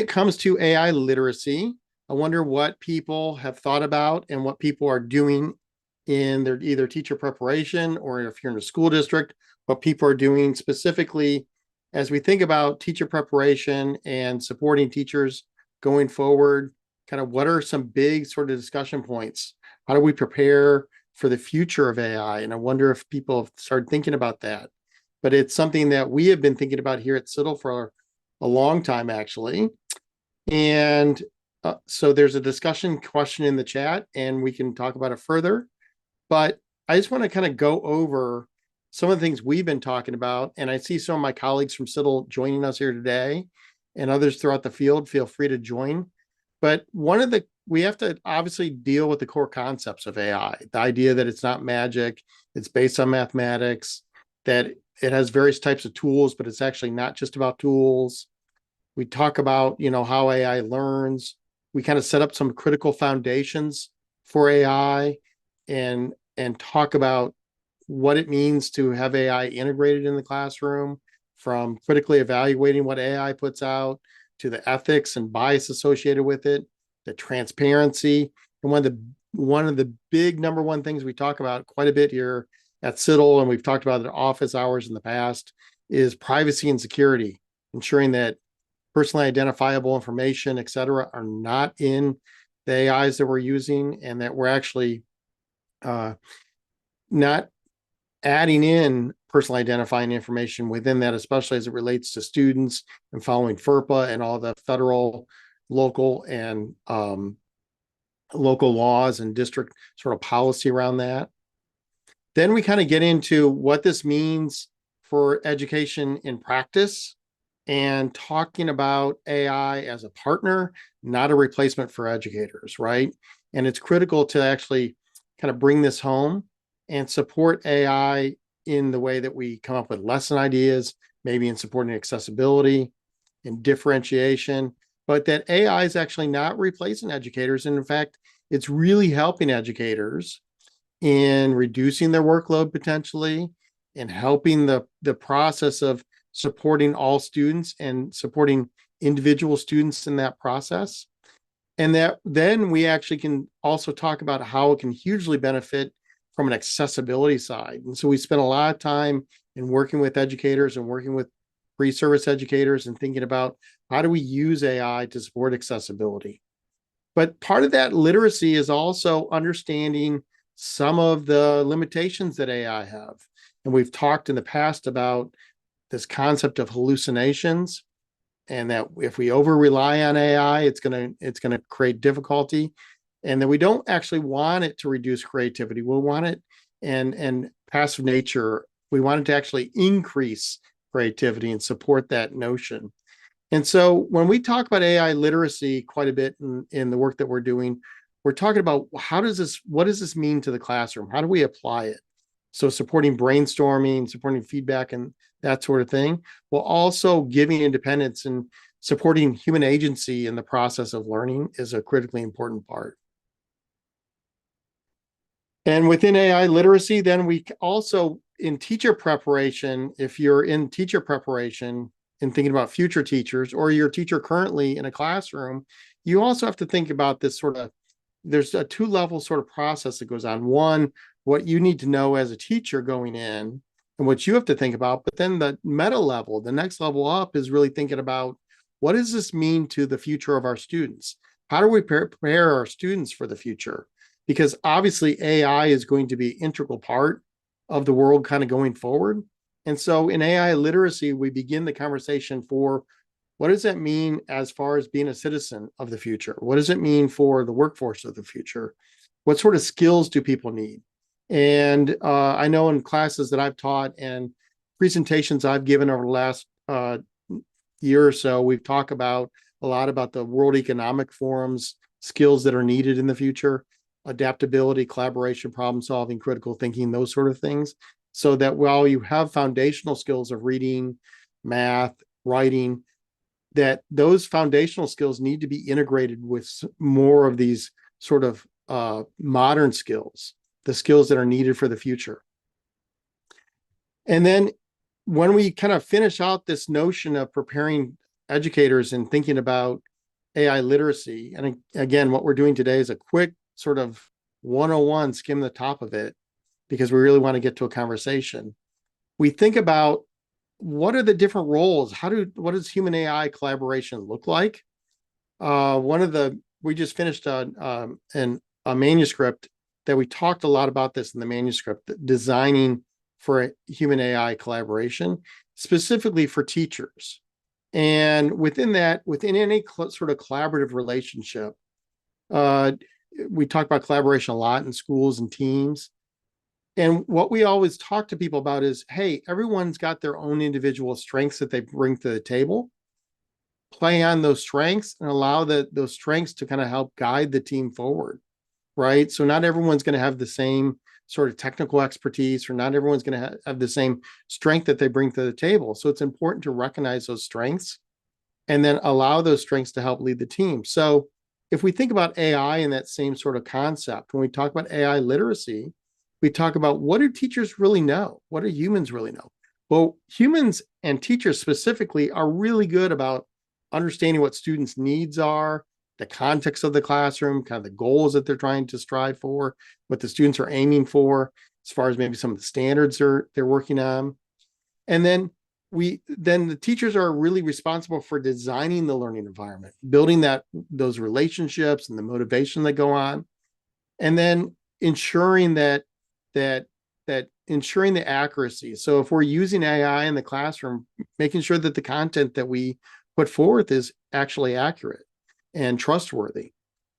comes to AI literacy, I wonder what people have thought about and what people are doing in their either teacher preparation, or if you're in a school district, what people are doing specifically as we think about teacher preparation and supporting teachers going forward. Kind of what are some big sort of discussion points? How do we prepare for the future of AI? And I wonder if people have started thinking about that. But it's something that we have been thinking about here at CIDDL for a long time, actually. And so there's a discussion question in the chat, and we can talk about it further. But I just want to kind of go over some of the things we've been talking about. And I see some of my colleagues from CIDDL joining us here today, and others throughout the field. Feel free to join. But we have to obviously deal with the core concepts of AI, the idea that it's not magic, it's based on mathematics, that it has various types of tools, but it's actually not just about tools. We talk about, how AI learns. We kind of set up some critical foundations for AI and talk about what it means to have AI integrated in the classroom, from critically evaluating what AI puts out to the ethics and bias associated with it, the transparency. And one of the big number one things we talk about quite a bit here at CIDDL, and we've talked about it at office hours in the past, is privacy and security, ensuring that personally identifiable information, et cetera, are not in the AIs that we're using, and that we're actually not adding in personally identifying information within that, especially as it relates to students and following FERPA and all the federal, local, and local laws and district sort of policy around that. Then we kind of get into what this means for education in practice, and talking about AI as a partner, not a replacement for educators, right? And it's critical to actually kind of bring this home and support AI in the way that we come up with lesson ideas, maybe in supporting accessibility and differentiation, but that AI is actually not replacing educators. And in fact, it's really helping educators in reducing their workload potentially, and helping the process of supporting all students and supporting individual students in that process. And that then we actually can also talk about how it can hugely benefit from an accessibility side. And so we spent a lot of time in working with educators and working with pre-service educators and thinking about how do we use AI to support accessibility. But part of that literacy is also understanding some of the limitations that AI have. And we've talked in the past about this concept of hallucinations, and that if we over rely on AI, it's going to create difficulty, and that we don't actually want it to reduce creativity. We want it and passive nature. We want it to actually increase creativity and support that notion. And so when we talk about AI literacy quite a bit in the work that we're doing, we're talking about what does this mean to the classroom? How do we apply it? So supporting brainstorming, supporting feedback, and that sort of thing, while also giving independence and supporting human agency in the process of learning is a critically important part. And within AI literacy, then we also, in teacher preparation, if you're in teacher preparation and thinking about future teachers, or you're a teacher currently in a classroom, you also have to think about this there's a two-level sort of process that goes on. One, what you need to know as a teacher going in and what you have to think about, but then the meta level, the next level up, is really thinking about what does this mean to the future of our students? How do we prepare our students for the future? Because obviously AI is going to be an integral part of the world kind of going forward. And so in AI literacy, we begin the conversation for what does that mean as far as being a citizen of the future? What does it mean for the workforce of the future? What sort of skills do people need? And I know in classes that I've taught and presentations I've given over the last year or so, we've talked about a lot about the World Economic Forum's skills that are needed in the future: adaptability, collaboration, problem solving, critical thinking, those sort of things. So that while you have foundational skills of reading, math, writing, that those foundational skills need to be integrated with more of these sort of modern skills, the skills that are needed for the future. And then when we kind of finish out this notion of preparing educators and thinking about AI literacy. And again, what we're doing today is a quick sort of 101, skim the top of it, because we really want to get to a conversation. We think about what are the different roles? What does human AI collaboration look like? We just finished a manuscript that we talked a lot about this in the manuscript, designing for human AI collaboration, specifically for teachers. And within any sort of collaborative relationship, we talk about collaboration a lot in schools and teams. And what we always talk to people about is, hey, everyone's got their own individual strengths that they bring to the table. Play on those strengths and allow those strengths to kind of help guide the team forward, right? So not everyone's going to have the same sort of technical expertise, or not everyone's going to have the same strength that they bring to the table. So it's important to recognize those strengths and then allow those strengths to help lead the team. So if we think about AI in that same sort of concept, when we talk about AI literacy, we talk about, what do teachers really know? What do humans really know? Well, humans and teachers specifically are really good about understanding what students' needs are, the context of the classroom, kind of the goals that they're trying to strive for, what the students are aiming for, as far as maybe some of the standards they're working on. And then the teachers are really responsible for designing the learning environment, building those relationships and the motivation that go on, and then ensuring ensuring the accuracy. So if we're using AI in the classroom, making sure that the content that we put forth is actually accurate and trustworthy.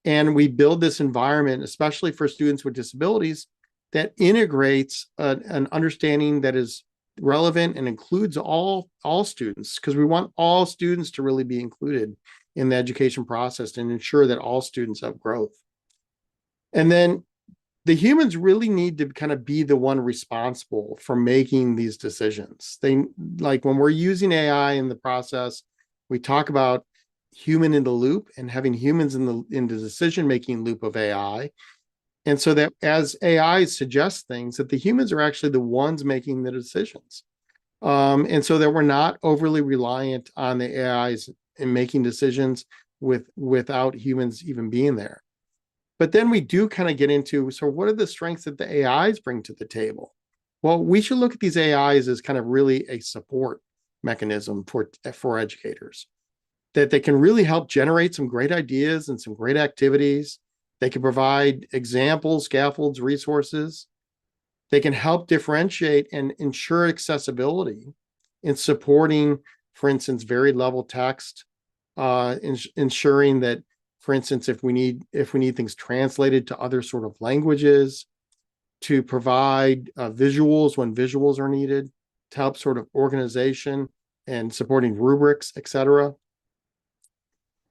And we build this environment, especially for students with disabilities, that integrates an understanding that is relevant and includes all students, because we want all students to really be included in the education process and ensure that all students have growth. And then the humans really need to kind of be the one responsible for making these decisions. Like when we're using AI in the process, we talk about human in the loop and having humans in the decision-making loop of AI. And so that as AI suggests things, that the humans are actually the ones making the decisions. And so that we're not overly reliant on the AIs in making decisions without humans even being there. But then we do kind of get into, so what are the strengths that the AIs bring to the table? Well, we should look at these AIs as kind of really a support mechanism for educators, that they can really help generate some great ideas and some great activities. They can provide examples, scaffolds, resources. They can help differentiate and ensure accessibility in supporting, for instance, varied level text, ensuring that, for instance, if we need things translated to other sort of languages, to provide visuals when visuals are needed, to help sort of organization and supporting rubrics, etc.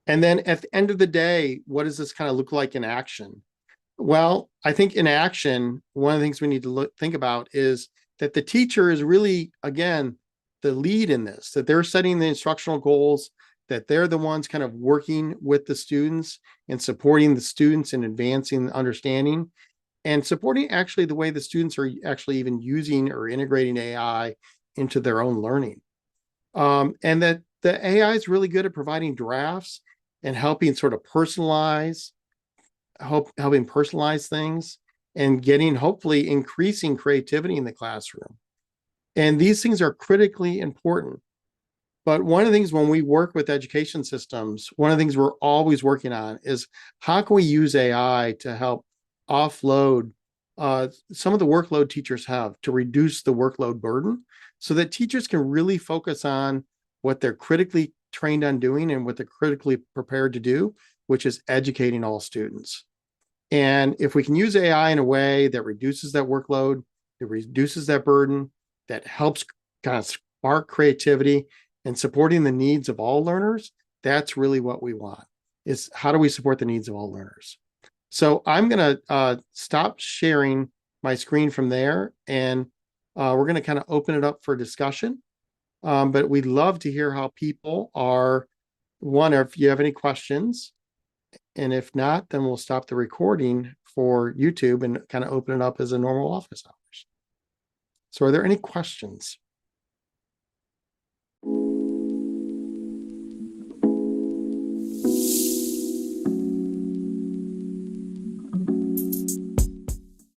And then at the end of the day, what does this kind of look like in action? Well, I think in action, one of the things we need to think about is that the teacher is really, again, the lead in this, that they're setting the instructional goals, that they're the ones kind of working with the students and supporting the students and advancing understanding, and supporting actually the way the students are actually even using or integrating AI into their own learning. And that the AI is really good at providing drafts and helping sort of helping personalize things and hopefully increasing creativity in the classroom. And these things are critically important. But one of the things when we work with education systems, one of the things we're always working on is, how can we use AI to help offload some of the workload teachers have, to reduce the workload burden, so that teachers can really focus on what they're critically trained on doing and what they're critically prepared to do, which is educating all students. And if we can use AI in a way that reduces that workload, it reduces that burden, that helps kind of spark creativity and supporting the needs of all learners, that's really what we want, is how do we support the needs of all learners? So I'm going to stop sharing my screen from there, and we're going to kind of open it up for discussion. But we'd love to hear how people are, if you have any questions, and if not, then we'll stop the recording for YouTube and kind of open it up as a normal office hours. So are there any questions?